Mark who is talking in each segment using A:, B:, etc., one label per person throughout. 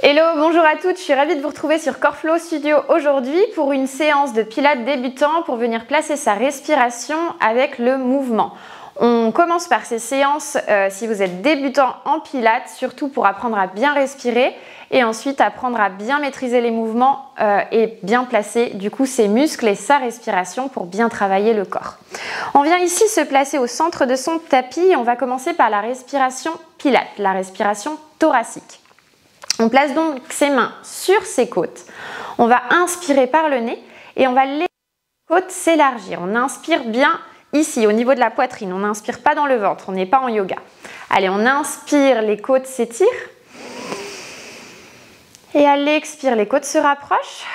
A: Hello, bonjour à toutes, je suis ravie de vous retrouver sur CoreFlow Studio aujourd'hui pour une séance de pilates débutant pour venir placer sa respiration avec le mouvement. On commence par ces séances si vous êtes débutant en pilates, surtout pour apprendre à bien respirer et ensuite apprendre à bien maîtriser les mouvements et bien placer du coup ses muscles et sa respiration pour bien travailler le corps. On vient ici se placer au centre de son tapis et on va commencer par la respiration pilates, la respiration thoracique. On place donc ses mains sur ses côtes. On va inspirer par le nez et on va laisser les côtes s'élargir. On inspire bien ici, au niveau de la poitrine. On n'inspire pas dans le ventre, on n'est pas en yoga. Allez, on inspire, les côtes s'étirent. Et à l'expire, les côtes se rapprochent.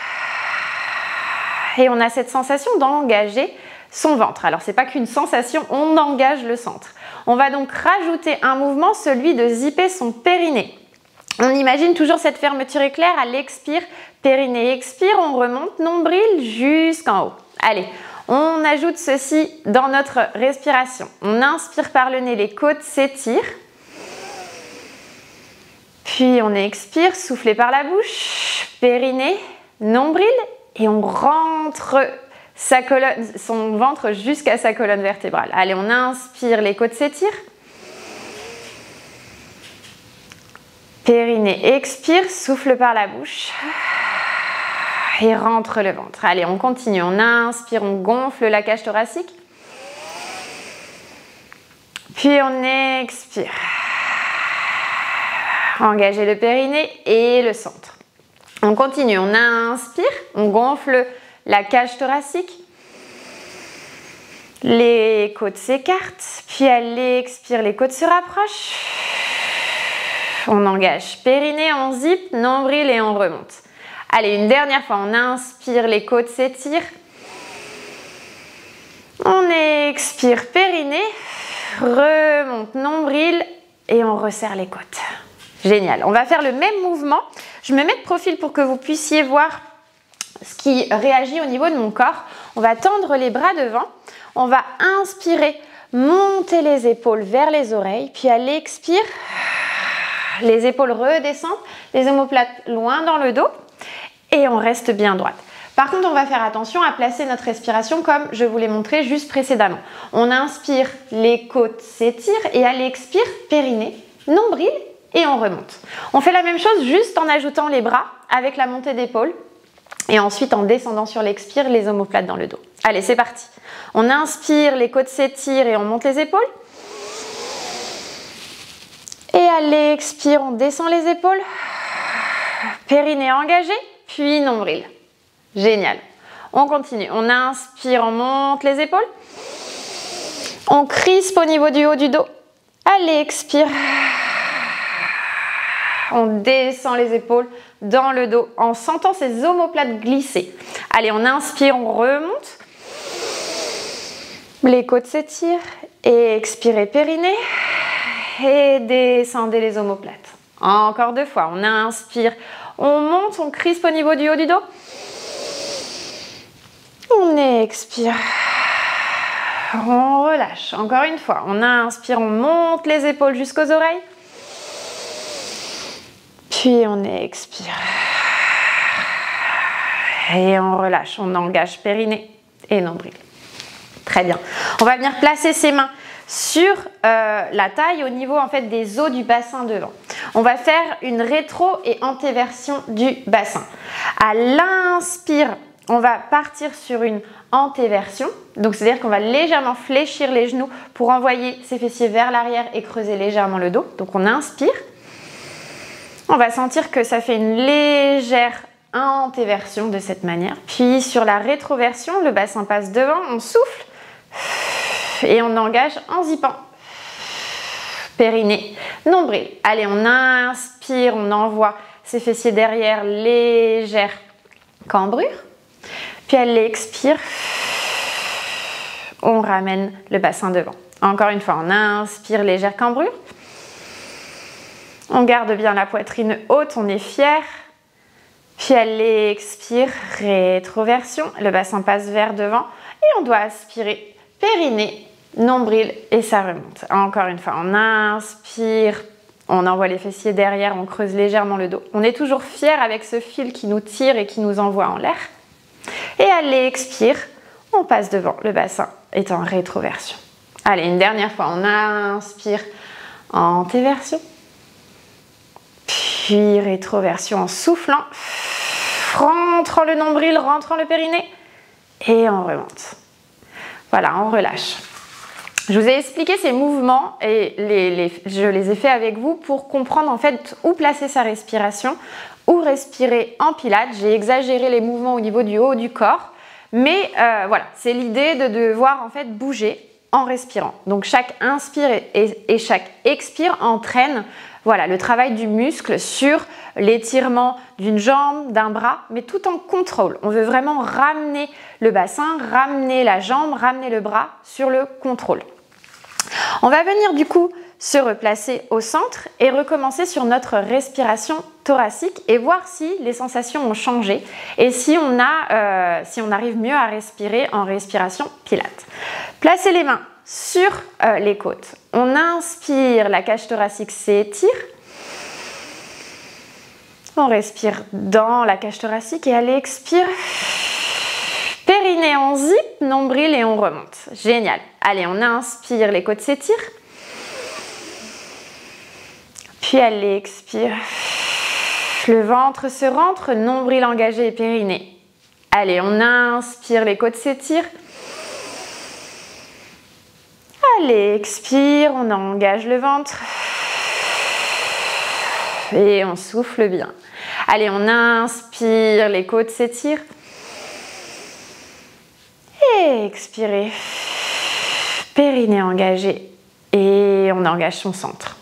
A: Et on a cette sensation d'engager son ventre. Alors, ce n'est pas qu'une sensation, on engage le centre. On va donc rajouter un mouvement, celui de zipper son périnée. On imagine toujours cette fermeture éclair à l'expire, périnée expire, on remonte nombril jusqu'en haut. Allez, on ajoute ceci dans notre respiration. On inspire par le nez, les côtes s'étirent. Puis on expire, soufflez par la bouche, périnée, nombril et on rentre son ventre jusqu'à sa colonne vertébrale. Allez, on inspire, les côtes s'étirent. Périnée, expire, souffle par la bouche et rentre le ventre. Allez, on continue. On inspire, on gonfle la cage thoracique. Puis on expire. Engagez le périnée et le centre. On continue. On inspire, on gonfle la cage thoracique. Les côtes s'écartent. Puis à l'expire, les côtes se rapprochent. On engage périnée, on zip, nombril et on remonte. Allez, une dernière fois, on inspire, les côtes s'étirent. On expire périnée, remonte nombril et on resserre les côtes. Génial. On va faire le même mouvement. Je me mets de profil pour que vous puissiez voir ce qui réagit au niveau de mon corps. On va tendre les bras devant. On va inspirer, monter les épaules vers les oreilles. Puis à l'expire, les épaules redescendent, les omoplates loin dans le dos et on reste bien droite. Par contre, on va faire attention à placer notre respiration comme je vous l'ai montré juste précédemment. On inspire, les côtes s'étirent et à l'expire, périnée, nombril et on remonte. On fait la même chose juste en ajoutant les bras avec la montée d'épaule et ensuite en descendant sur l'expire, les omoplates dans le dos. Allez, c'est parti. On inspire, les côtes s'étirent et on monte les épaules. Et à l'expire, on descend les épaules, périnée engagé, puis nombril. Génial. On continue. On inspire, on monte les épaules. On crispe au niveau du haut du dos. À l'expire, on descend les épaules dans le dos en sentant ces omoplates glisser. Allez, on inspire, on remonte. Les côtes s'étirent. Et expirez, périnée. Et descendez les omoplates. Encore deux fois. On inspire, on monte, on crispe au niveau du haut du dos. On expire. On relâche. Encore une fois. On inspire, on monte les épaules jusqu'aux oreilles. Puis on expire. Et on relâche. On engage périnée et nombril. Très bien. On va venir placer ses mains sur la taille au niveau en fait des os du bassin devant. On va faire une rétro et antéversion du bassin. À l'inspire, on va partir sur une antéversion. Donc c'est-à-dire qu'on va légèrement fléchir les genoux pour envoyer ses fessiers vers l'arrière et creuser légèrement le dos. Donc on inspire. On va sentir que ça fait une légère antéversion de cette manière. Puis sur la rétroversion, le bassin passe devant, on souffle. Et on engage en zippant. Périnée, nombril. Allez, on inspire, on envoie ses fessiers derrière, légère cambrure. Puis à l'expire, on ramène le bassin devant. Encore une fois, on inspire, légère cambrure. On garde bien la poitrine haute, on est fier. Puis à l'expire, rétroversion. Le bassin passe vers devant et on doit aspirer. Périnée, nombril et ça remonte. Encore une fois, on inspire, On envoie les fessiers derrière, on creuse légèrement le dos. On est toujours fier avec ce fil qui nous tire et qui nous envoie en l'air. Et à l'expire, on passe devant. Le bassin est en rétroversion. Allez, une dernière fois. On inspire, antéversion. Puis rétroversion en soufflant. Rentrant le nombril, rentrant le périnée. Et on remonte. Voilà, on relâche. Je vous ai expliqué ces mouvements et je les ai fait avec vous pour comprendre en fait où placer sa respiration, où respirer en pilates. J'ai exagéré les mouvements au niveau du haut du corps, mais voilà, c'est l'idée de devoir en fait bouger en respirant. Donc chaque inspire et chaque expire entraîne voilà, le travail du muscle sur l'étirement d'une jambe, d'un bras, mais tout en contrôle. On veut vraiment ramener le bassin, ramener la jambe, ramener le bras sur le contrôle. On va venir du coup se replacer au centre et recommencer sur notre respiration thoracique et voir si les sensations ont changé et si on arrive mieux à respirer en respiration pilates. Placez les mains sur les côtes. On inspire, la cage thoracique s'étire. On respire dans la cage thoracique et à l'expire, périnée en zip, nombril et on remonte. Génial. Allez, on inspire, les côtes s'étirent. Puis à l'expire, le ventre se rentre, nombril engagé et périnée. Allez, on inspire, les côtes s'étirent. Allez, expire, on engage le ventre. Et on souffle bien. Allez, on inspire, les côtes s'étirent. Et expirez. Périnée engagé. Et on engage son centre.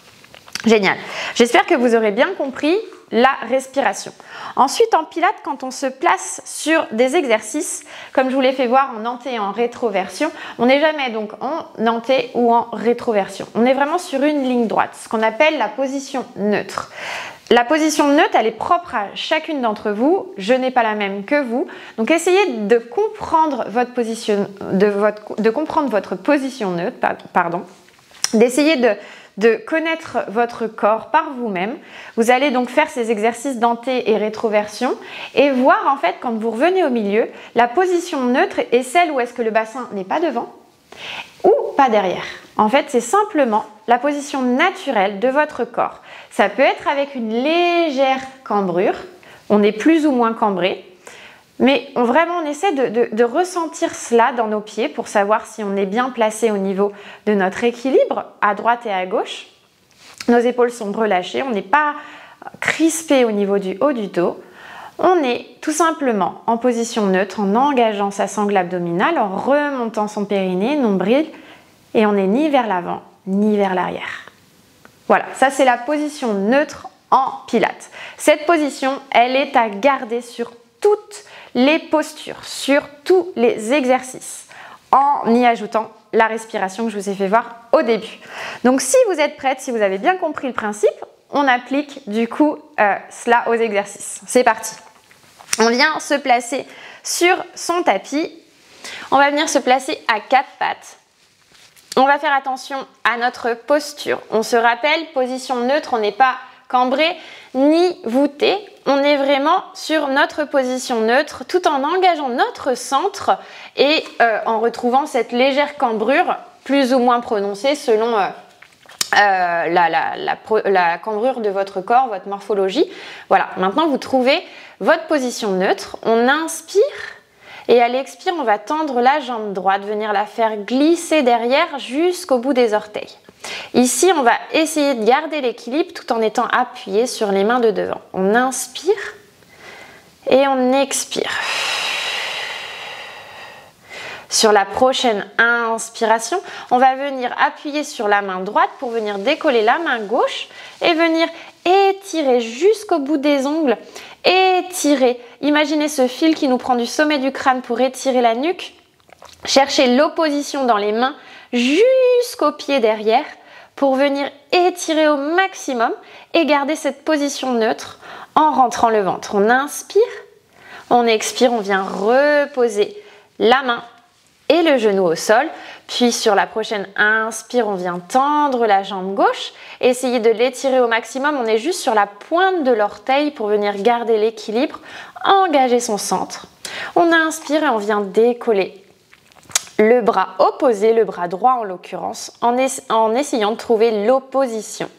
A: Génial. J'espère que vous aurez bien compris la respiration. Ensuite, en pilates, quand on se place sur des exercices, comme je vous l'ai fait voir en anté et en rétroversion, on n'est jamais donc en anté ou en rétroversion. On est vraiment sur une ligne droite, ce qu'on appelle la position neutre. La position neutre, elle est propre à chacune d'entre vous. Je n'ai pas la même que vous. Donc, essayez de comprendre votre position, de comprendre votre position neutre, d'essayer de connaître votre corps par vous-même. Vous allez donc faire ces exercices d'anté et rétroversion et voir en fait quand vous revenez au milieu, la position neutre est celle où est-ce que le bassin n'est pas devant ou pas derrière. En fait, c'est simplement la position naturelle de votre corps. Ça peut être avec une légère cambrure, on est plus ou moins cambré, mais on essaie de ressentir cela dans nos pieds pour savoir si on est bien placé au niveau de notre équilibre, à droite et à gauche. Nos épaules sont relâchées, on n'est pas crispé au niveau du haut du dos. On est tout simplement en position neutre, en engageant sa sangle abdominale, en remontant son périnée, nombril, et on n'est ni vers l'avant, ni vers l'arrière. Voilà, ça c'est la position neutre en pilates. Cette position, elle est à garder sur toutes les postures, sur tous les exercices, en y ajoutant la respiration que je vous ai fait voir au début. Donc si vous êtes prête, si vous avez bien compris le principe, on applique du coup cela aux exercices. C'est parti. On vient se placer sur son tapis. On va venir se placer à quatre pattes. On va faire attention à notre posture. On se rappelle, position neutre, on n'est pas cambré ni voûté. On est vraiment sur notre position neutre tout en engageant notre centre et en retrouvant cette légère cambrure plus ou moins prononcée selon la cambrure de votre corps, votre morphologie. Voilà, maintenant vous trouvez votre position neutre. On inspire et à l'expire, on va tendre la jambe droite, venir la faire glisser derrière jusqu'au bout des orteils. Ici, on va essayer de garder l'équilibre tout en étant appuyé sur les mains de devant. On inspire et on expire. Sur la prochaine inspiration, on va venir appuyer sur la main droite pour venir décoller la main gauche et venir étirer jusqu'au bout des ongles. Étirer. Imaginez ce fil qui nous prend du sommet du crâne pour étirer la nuque. Cherchez l'opposition dans les mains jusqu'au pied derrière pour venir étirer au maximum et garder cette position neutre en rentrant le ventre. On inspire, on expire, on vient reposer la main et le genou au sol. Puis sur la prochaine inspire, on vient tendre la jambe gauche. Essayez de l'étirer au maximum. On est juste sur la pointe de l'orteil pour venir garder l'équilibre, engager son centre. On inspire et on vient décoller le bras opposé, le bras droit en l'occurrence, en essayant de trouver l'opposition.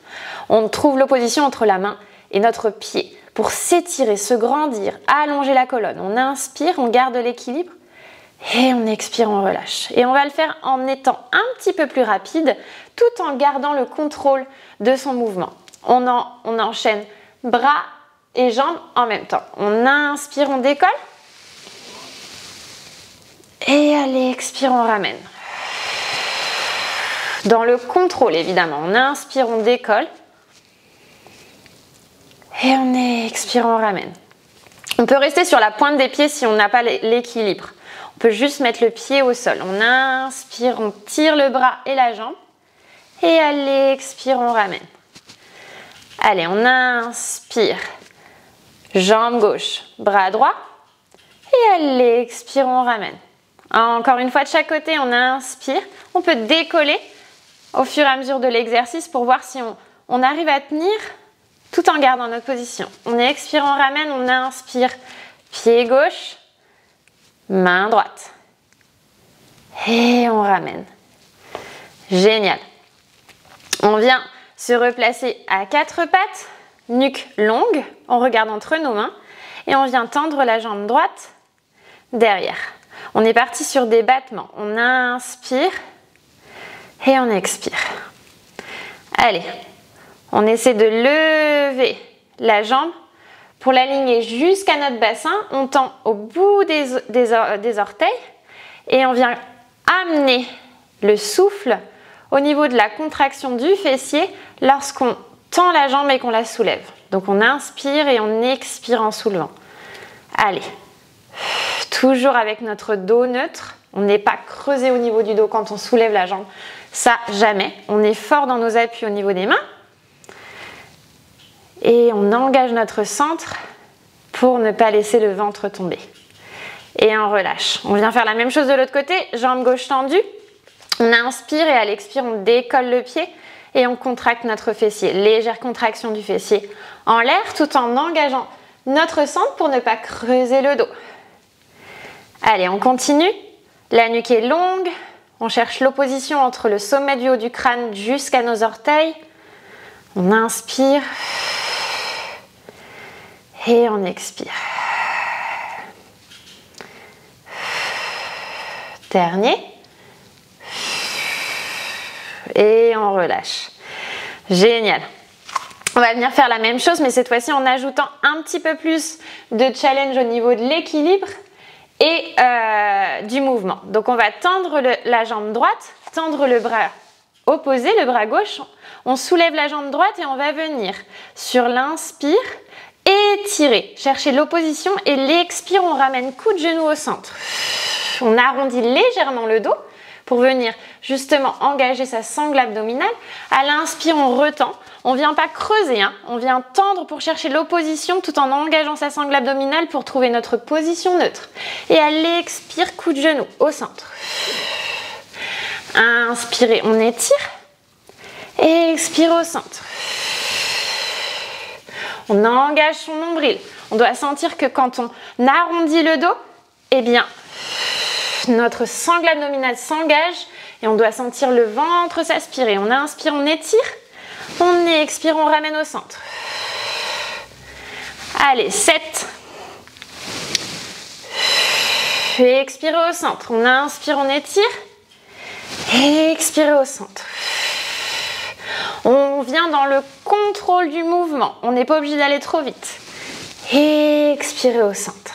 A: On trouve l'opposition entre la main et notre pied pour s'étirer, se grandir, allonger la colonne. On inspire, on garde l'équilibre et on expire, on relâche. Et on va le faire en étant un petit peu plus rapide tout en gardant le contrôle de son mouvement. On enchaîne bras et jambes en même temps. On inspire, on décolle. Et allez, expire, on ramène. Dans le contrôle, évidemment. On inspire, on décolle. Et on expire, on ramène. On peut rester sur la pointe des pieds si on n'a pas l'équilibre. On peut juste mettre le pied au sol. On inspire, on tire le bras et la jambe. Et allez, expire, on ramène. Allez, on inspire. Jambe gauche, bras droit. Et allez, expire, on ramène. Encore une fois de chaque côté, on inspire. On peut décoller au fur et à mesure de l'exercice pour voir si on arrive à tenir tout en gardant notre position. On expire, on ramène, on inspire. Pied gauche, main droite. Et on ramène. Génial. On vient se replacer à quatre pattes, nuque longue. On regarde entre nos mains et on vient tendre la jambe droite derrière. On est parti sur des battements. On inspire et on expire. Allez, on essaie de lever la jambe pour l'aligner jusqu'à notre bassin. On tend au bout des orteils et on vient amener le souffle au niveau de la contraction du fessier lorsqu'on tend la jambe et qu'on la soulève. Donc on inspire et on expire en soulevant. Allez. Toujours avec notre dos neutre. On n'est pas creusé au niveau du dos quand on soulève la jambe. Ça, jamais. On est fort dans nos appuis au niveau des mains. Et on engage notre centre pour ne pas laisser le ventre tomber. Et on relâche. On vient faire la même chose de l'autre côté. Jambe gauche tendue. On inspire et à l'expire, on décolle le pied et on contracte notre fessier. Légère contraction du fessier en l'air tout en engageant notre centre pour ne pas creuser le dos. Allez, on continue. La nuque est longue. On cherche l'opposition entre le sommet du haut du crâne jusqu'à nos orteils. On inspire. Et on expire. Dernier. Et on relâche. Génial. On va venir faire la même chose, mais cette fois-ci en ajoutant un petit peu plus de challenge au niveau de l'équilibre et du mouvement. Donc on va tendre la jambe droite, tendre le bras opposé, le bras gauche. On soulève la jambe droite et on va venir sur l'inspire, étirer, chercher l'opposition et l'expire, on ramène coup de genou au centre. On arrondit légèrement le dos pour venir justement engager sa sangle abdominale. À l'inspire, on retend. On ne vient pas creuser, hein. On vient tendre pour chercher l'opposition tout en engageant sa sangle abdominale pour trouver notre position neutre. Et à l'expire, coup de genou au centre. Inspirez, on étire. Et expire au centre. On engage son nombril. On doit sentir que quand on arrondit le dos, eh bien, notre sangle abdominale s'engage et on doit sentir le ventre s'aspirer. On inspire, on étire. On expire, on ramène au centre. Allez, 7. Expirez au centre. On inspire, on étire. Expirez au centre. On vient dans le contrôle du mouvement. On n'est pas obligé d'aller trop vite. Expirez au centre.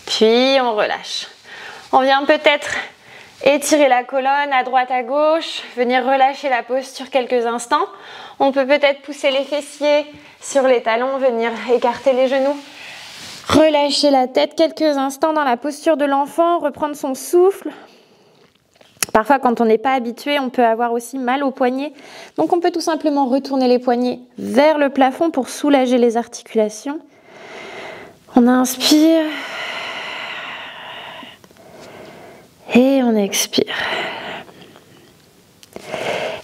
A: Puis on relâche. On vient peut-être étirer la colonne à droite, à gauche, venir relâcher la posture quelques instants. On peut peut-être pousser les fessiers sur les talons, venir écarter les genoux. Relâcher la tête quelques instants dans la posture de l'enfant, reprendre son souffle. Parfois, quand on n'est pas habitué, on peut avoir aussi mal aux poignets. Donc, on peut tout simplement retourner les poignets vers le plafond pour soulager les articulations. On inspire. Et on expire.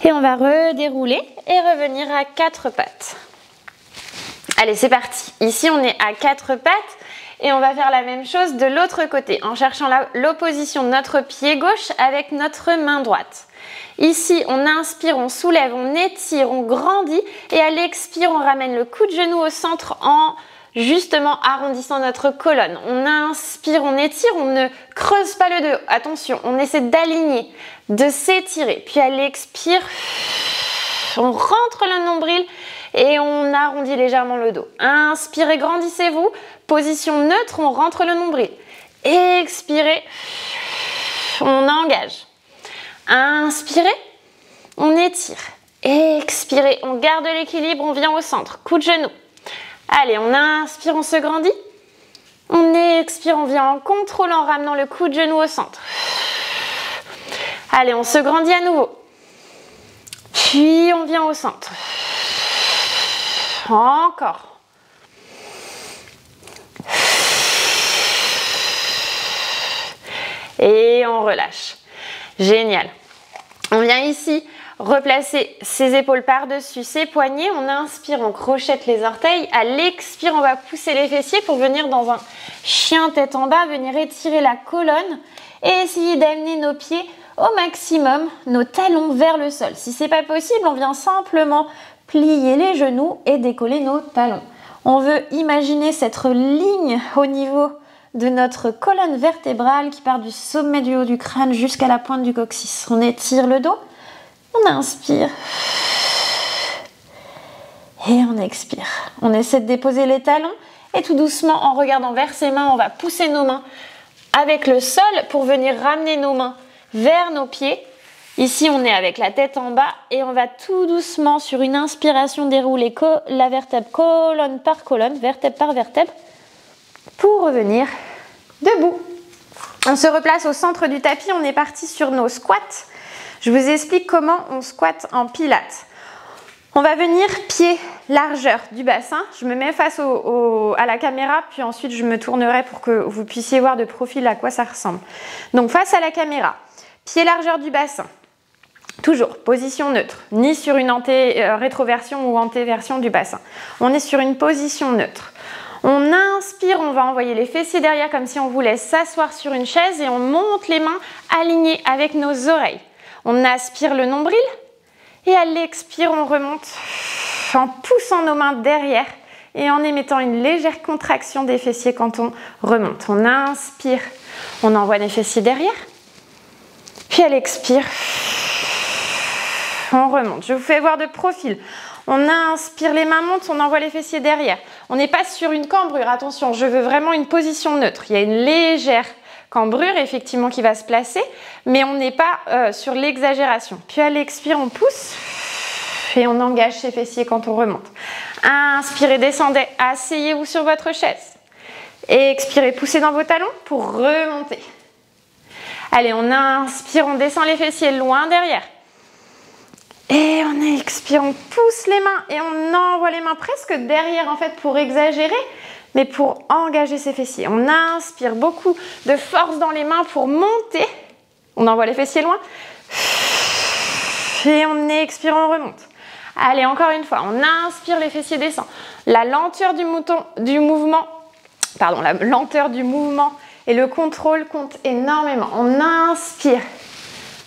A: Et on va redérouler et revenir à 4 pattes. Allez, c'est parti. Ici, on est à 4 pattes et on va faire la même chose de l'autre côté en cherchant l'opposition de notre pied gauche avec notre main droite. Ici, on inspire, on soulève, on étire, on grandit et à l'expire, on ramène le coup de genou au centre en justement arrondissant notre colonne. On inspire, on étire, on ne creuse pas le dos. Attention, on essaie d'aligner, de s'étirer. Puis à l'expire, on rentre le nombril et on arrondit légèrement le dos. Inspirez, grandissez-vous. Position neutre, on rentre le nombril. Expirez, on engage. Inspirez, on étire. Expirez, on garde l'équilibre, on vient au centre. Coup de genou. Allez, on inspire, on se grandit. On expire, on vient en contrôle en ramenant le coup de genou au centre. Allez, on se grandit à nouveau. Puis on vient au centre. Encore. Et on relâche. Génial. On vient ici replacer ses épaules par-dessus ses poignets. On inspire, on crochette les orteils. À l'expire, on va pousser les fessiers pour venir dans un chien tête en bas, venir étirer la colonne et essayer d'amener nos pieds au maximum, nos talons vers le sol. Si ce n'est pas possible, on vient simplement plier les genoux et décoller nos talons. On veut imaginer cette ligne au niveau de notre colonne vertébrale qui part du sommet du haut du crâne jusqu'à la pointe du coccyx. On étire le dos, on inspire et on expire. On essaie de déposer les talons et tout doucement, en regardant vers ses mains, on va pousser nos mains avec le sol pour venir ramener nos mains vers nos pieds. Ici, on est avec la tête en bas et on va tout doucement, sur une inspiration, dérouler la vertèbre colonne par colonne, vertèbre par vertèbre, pour revenir debout. On se replace au centre du tapis, on est parti sur nos squats. Je vous explique comment on squatte en pilates. On va venir pied largeur du bassin. Je me mets face à la caméra, puis ensuite je me tournerai pour que vous puissiez voir de profil à quoi ça ressemble. Donc face à la caméra, pied largeur du bassin. Toujours, position neutre, ni sur une rétroversion ou antéversion du bassin. On est sur une position neutre. On inspire, on va envoyer les fessiers derrière comme si on voulait s'asseoir sur une chaise et on monte les mains alignées avec nos oreilles. On aspire le nombril et à l'expire, on remonte en poussant nos mains derrière et en émettant une légère contraction des fessiers quand on remonte. On inspire, on envoie les fessiers derrière. Puis à l'expire, on remonte. Je vous fais voir de profil. On inspire, les mains montent, on envoie les fessiers derrière. On n'est pas sur une cambrure, attention, je veux vraiment une position neutre. Il y a une légère cambrure effectivement qui va se placer, mais on n'est pas sur l'exagération. Puis à l'expire, on pousse et on engage ses fessiers quand on remonte. Inspirez, descendez, asseyez-vous sur votre chaise. Expirez, poussez dans vos talons pour remonter. Allez, on inspire, on descend les fessiers loin derrière. Et on expire, on pousse les mains et on envoie les mains presque derrière en fait pour exagérer, mais pour engager ses fessiers. On inspire, beaucoup de force dans les mains pour monter. On envoie les fessiers loin. Et on expire, on remonte. Allez, encore une fois, on inspire, les fessiers descendent. La lenteur du mouvement et le contrôle comptent énormément. On inspire,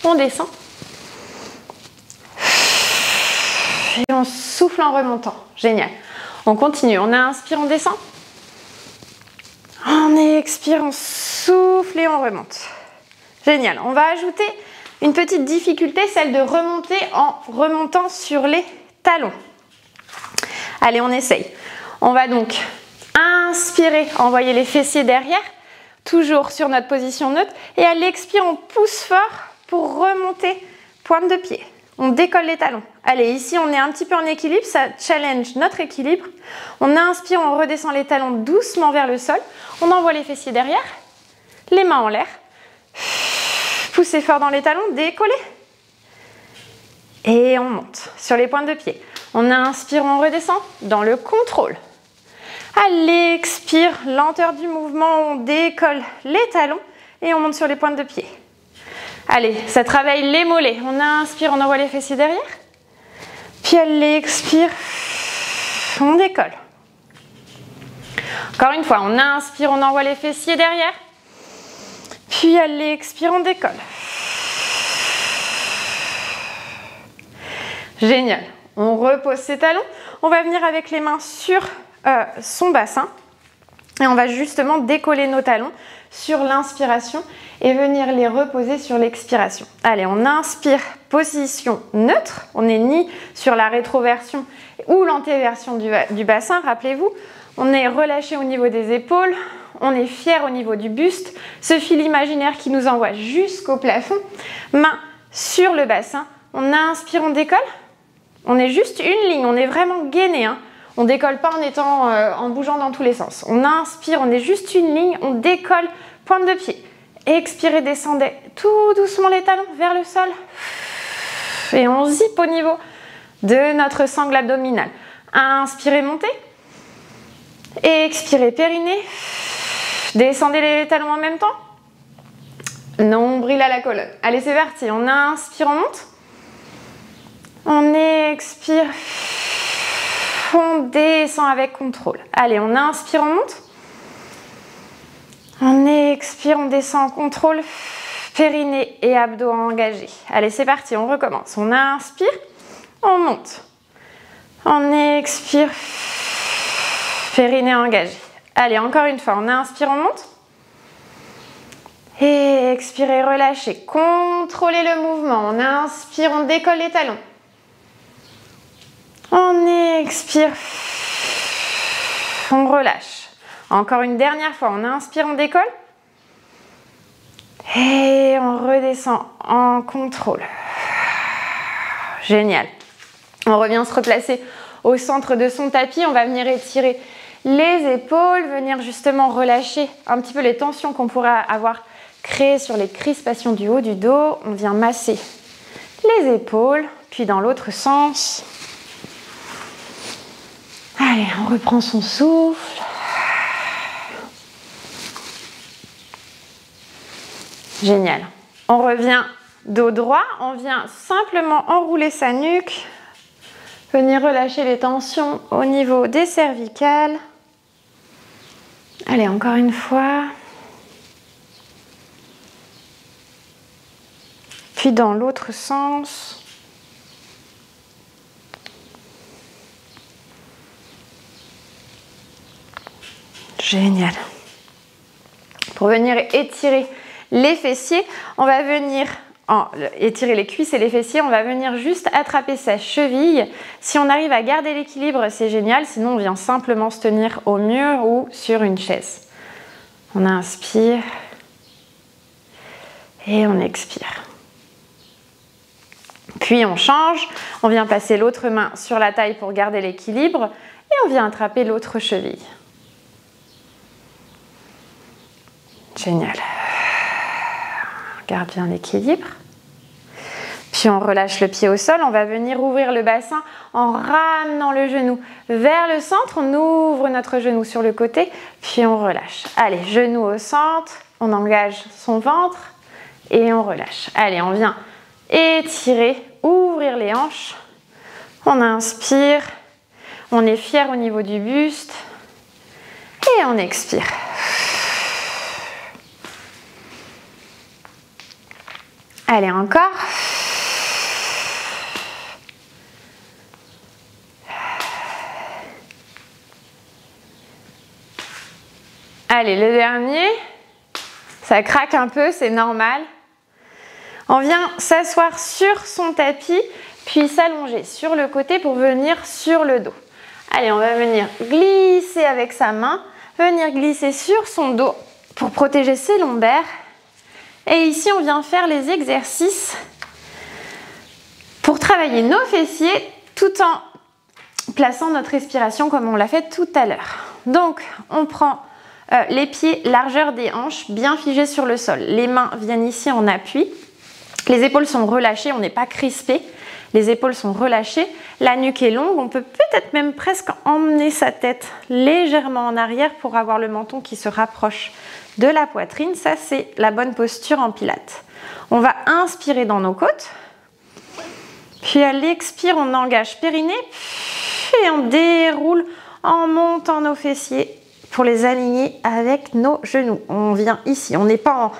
A: on descend. Et on souffle en remontant. Génial. On continue. On inspire, on descend. On expire, on souffle et on remonte. Génial. On va ajouter une petite difficulté, celle de remonter en remontant sur les talons. Allez, on essaye. On va donc inspirer, envoyer les fessiers derrière, toujours sur notre position neutre. Et à l'expire, on pousse fort pour remonter pointe de pied. On décolle les talons. Allez, ici, on est un petit peu en équilibre. Ça challenge notre équilibre. On inspire, on redescend les talons doucement vers le sol. On envoie les fessiers derrière. Les mains en l'air. Poussez fort dans les talons, décollez. Et on monte sur les pointes de pied. On inspire, on redescend dans le contrôle. À l'expire, lenteur du mouvement, on décolle les talons et on monte sur les pointes de pied. Allez, ça travaille les mollets. On inspire, on envoie les fessiers derrière. Puis elle l'expire, on décolle. Encore une fois, on inspire, on envoie les fessiers derrière. Puis elle l'expire, on décolle. Génial. On repose ses talons. On va venir avec les mains sur son bassin. Et on va justement décoller nos talons sur l'inspiration et venir les reposer sur l'expiration. Allez, on inspire, position neutre. On n'est ni sur la rétroversion ou l'antéversion du bassin, rappelez-vous. On est relâché au niveau des épaules. On est fier au niveau du buste. Ce fil imaginaire qui nous envoie jusqu'au plafond. Main sur le bassin. On inspire, on décolle. On est juste une ligne, on est vraiment gainé. Hein. On ne décolle pas en bougeant dans tous les sens. On inspire, on est juste une ligne, on décolle, pointe de pied. Expirez, descendez tout doucement les talons vers le sol. Et on zippe au niveau de notre sangle abdominale. Inspirez, montez. Expirez, périnée. Descendez les talons en même temps. Nombril à la colonne. Allez, c'est parti. On inspire, on monte. On expire, on descend avec contrôle. Allez, on inspire, on monte. On expire, on descend en contrôle. Périnée et abdos engagés. Allez, c'est parti, on recommence. On inspire, on monte. On expire, périnée engagé. Allez, encore une fois, on inspire, on monte. Et expirez, relâchez. Contrôlez le mouvement. On inspire, on décolle les talons. On expire, on relâche. Encore une dernière fois, on inspire, on décolle. Et on redescend en contrôle. Génial. On revient se replacer au centre de son tapis. On va venir étirer les épaules, venir justement relâcher un petit peu les tensions qu'on pourrait avoir créées sur les crispations du haut du dos. On vient masser les épaules, puis dans l'autre sens. Allez, on reprend son souffle. Génial. On revient dos droit. On vient simplement enrouler sa nuque. Venir relâcher les tensions au niveau des cervicales. Allez, encore une fois. Puis dans l'autre sens. Génial. Pour venir étirer les fessiers, on va venir étirer les cuisses et les fessiers, on va venir juste attraper sa cheville. Si on arrive à garder l'équilibre, c'est génial. Sinon, on vient simplement se tenir au mur ou sur une chaise. On inspire et on expire. Puis on change, on vient passer l'autre main sur la taille pour garder l'équilibre et on vient attraper l'autre cheville. Génial. Garde bien l'équilibre. Puis on relâche le pied au sol. On va venir ouvrir le bassin en ramenant le genou vers le centre. On ouvre notre genou sur le côté, puis on relâche. Allez, genou au centre. On engage son ventre et on relâche. Allez, on vient étirer, ouvrir les hanches. On inspire. On est fier au niveau du buste. Et on expire. Allez, encore. Allez, le dernier. Ça craque un peu, c'est normal. On vient s'asseoir sur son tapis, puis s'allonger sur le côté pour venir sur le dos. Allez, on va venir glisser avec sa main, venir glisser sur son dos pour protéger ses lombaires. Et ici, on vient faire les exercices pour travailler nos fessiers tout en plaçant notre respiration comme on l'a fait tout à l'heure. Donc, on prend les pieds largeur des hanches, bien figés sur le sol. Les mains viennent ici en appui. Les épaules sont relâchées, on n'est pas crispé. Les épaules sont relâchées, la nuque est longue. On peut peut-être même presque emmener sa tête légèrement en arrière pour avoir le menton qui se rapproche de la poitrine. Ça, c'est la bonne posture en pilates. On va inspirer dans nos côtes. Puis à l'expire, on engage périnée. Et on déroule en montant nos fessiers pour les aligner avec nos genoux. On vient ici. On n'est pas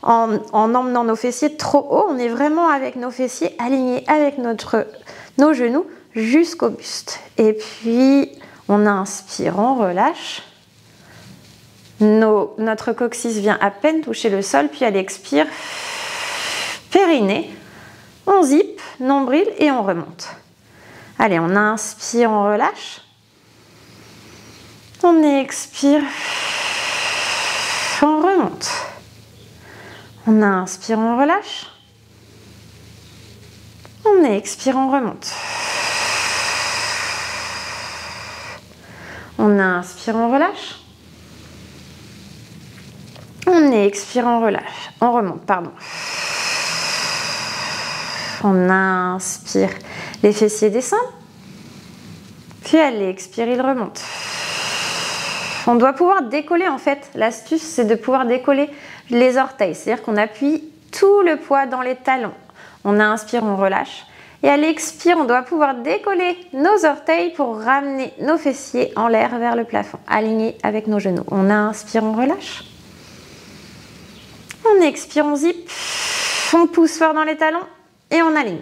A: en emmenant nos fessiers trop haut. On est vraiment avec nos fessiers alignés avec nos genoux jusqu'au buste. Et puis, on inspire, on relâche. Notre coccyx vient à peine toucher le sol. Puis à l'expire, périnée. On zip, nombril et on remonte. Allez, on inspire, on relâche. On expire, on remonte. On inspire, on relâche. On expire, on remonte. On inspire, on relâche. On expire, on relâche. On remonte, pardon. On inspire, les fessiers descendent. Puis à l'expire, ils remontent. On doit pouvoir décoller en fait. L'astuce, c'est de pouvoir décoller les orteils. C'est-à-dire qu'on appuie tout le poids dans les talons. On inspire, on relâche. Et à l'expire, on doit pouvoir décoller nos orteils pour ramener nos fessiers en l'air vers le plafond, alignés avec nos genoux. On inspire, on relâche. On expire, on zip. On pousse fort dans les talons et on aligne.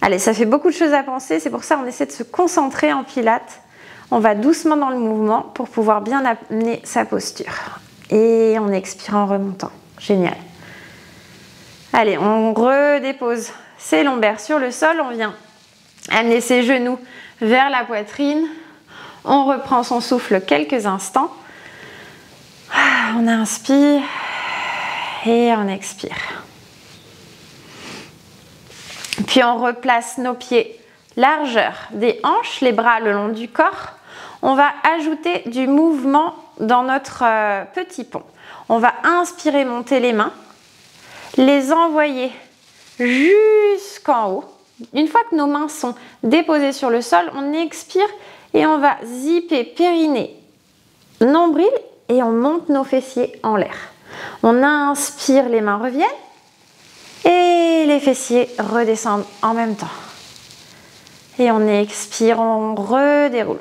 A: Allez, ça fait beaucoup de choses à penser. C'est pour ça qu'on essaie de se concentrer en pilates. On va doucement dans le mouvement pour pouvoir bien amener sa posture. Et on expire en remontant. Génial. Allez, on redépose ses lombaires sur le sol. On vient amener ses genoux vers la poitrine. On reprend son souffle quelques instants. On inspire et on expire. Puis on replace nos pieds largeur des hanches, les bras le long du corps. On va ajouter du mouvement dans notre petit pont. On va inspirer, monter les mains, les envoyer jusqu'en haut. Une fois que nos mains sont déposées sur le sol, on expire et on va zipper périnée, nombril et on monte nos fessiers en l'air. On inspire, les mains reviennent et les fessiers redescendent en même temps. Et on expire, on redéroule.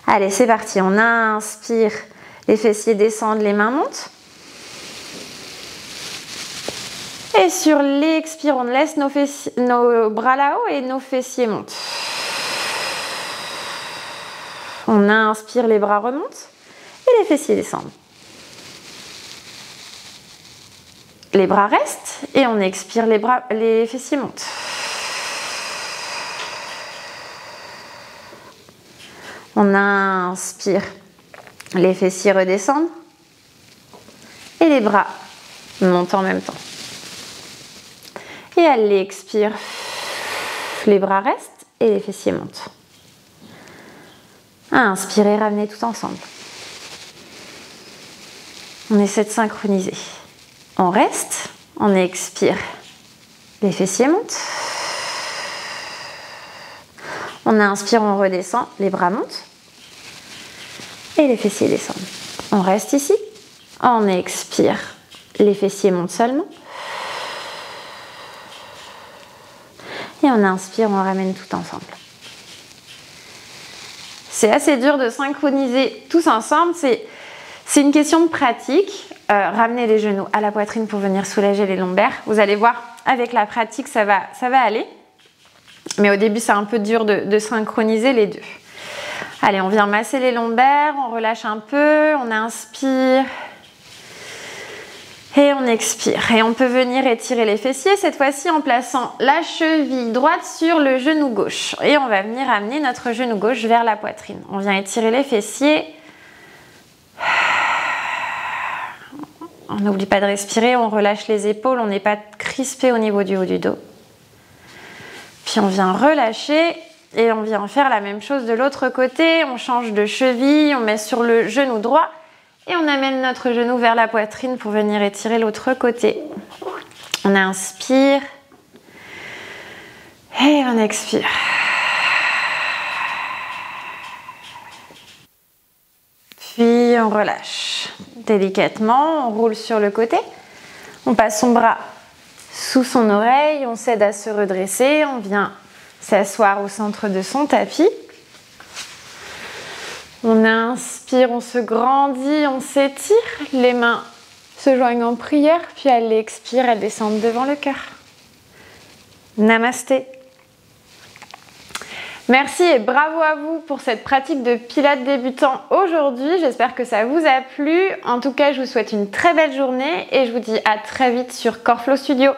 A: Allez, c'est parti. On inspire, les fessiers descendent, les mains montent. Et sur l'expire, on laisse nos bras là-haut et nos fessiers montent. On inspire, les bras remontent et les fessiers descendent. Les bras restent et on expire, les fessiers montent. On inspire, les fessiers redescendent et les bras montent en même temps. Et à l'expire, les bras restent et les fessiers montent. Inspirez, ramenez tout ensemble. On essaie de synchroniser. On reste, on expire, les fessiers montent. On inspire, on redescend, les bras montent et les fessiers descendent. On reste ici, on expire, les fessiers montent seulement. Et on inspire, on ramène tout ensemble. C'est assez dur de synchroniser tous ensemble, c'est une question de pratique. Ramenez les genoux à la poitrine pour venir soulager les lombaires. Vous allez voir, avec la pratique, ça va aller. Mais au début, c'est un peu dur de synchroniser les deux. Allez, on vient masser les lombaires, on relâche un peu, on inspire et on expire. Et on peut venir étirer les fessiers, cette fois-ci en plaçant la cheville droite sur le genou gauche. Et on va venir amener notre genou gauche vers la poitrine. On vient étirer les fessiers. On n'oublie pas de respirer, on relâche les épaules, on n'est pas crispé au niveau du haut du dos. Puis on vient relâcher et on vient faire la même chose de l'autre côté. On change de cheville, on met sur le genou droit et on amène notre genou vers la poitrine pour venir étirer l'autre côté. On inspire et on expire. Puis Puis on relâche délicatement, on roule sur le côté. On passe son bras sous son oreille, on s'aide à se redresser, on vient s'asseoir au centre de son tapis. On inspire, on se grandit, on s'étire, les mains se joignent en prière, puis à l'expire, elles descendent devant le cœur. Namasté. Merci et bravo à vous pour cette pratique de pilates débutant aujourd'hui. J'espère que ça vous a plu. En tout cas, je vous souhaite une très belle journée et je vous dis à très vite sur Core Flow Studio.